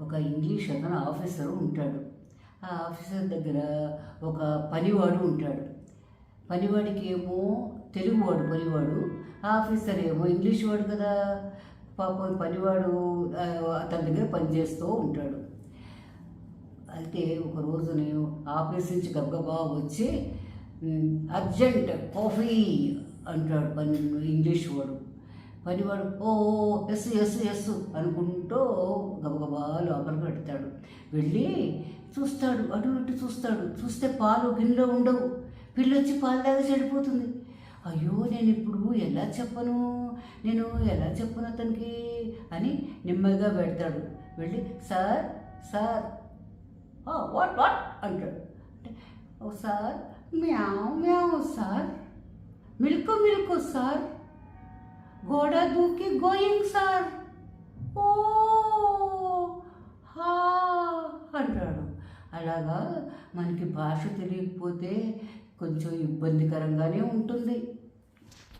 ఒక ఇంగ్లీష్ అతను ఆఫీసర్ ఉంటాడు. ఆ ఆఫీసర్ దగ్గర ఒక పనివాడు ఉంటాడు. పనివాడికి ఏమో తెలుగువాడు పనివాడు, ఆఫీసర్ ఏమో ఇంగ్లీష్ వాడు కదా. పాపం పనివాడు అతని దగ్గర పనిచేస్తూ ఉంటాడు. అయితే ఒక రోజు నేను ఆఫీస్ నుంచి గబగబా వచ్చి అర్జెంట్ కాఫీ అంటాడు ఇంగ్లీష్ వాడు. పనివాడు ఓ ఎస్ ఎస్ ఎస్ అనుకుంటూ గబగబా లోపలికి పెడతాడు. వెళ్ళి చూస్తాడు, అటు ఇటు చూస్తాడు. చూస్తే పాలు గిన్నెలో ఉండవు. పిల్లొచ్చి పాలు దాకా చెడిపోతుంది. అయ్యో నేను ఇప్పుడు ఎలా చెప్పను అతనికి అని నెమ్మదిగా పెడతాడు. వెళ్ళి సార్ సార్ వాట్ వాట్ అంటాడు. అంటే ఓ సార్ మ్యావ్ మ్యావ్ సార్, మిల్క్ మిల్క్ సార్, గోడ దూకి గోయింగ్ సార్, ఓ హా అంటాడు. అలాగా మనకి భాష తెలియకపోతే కొంచెం ఇబ్బందికరంగానే ఉంటుంది.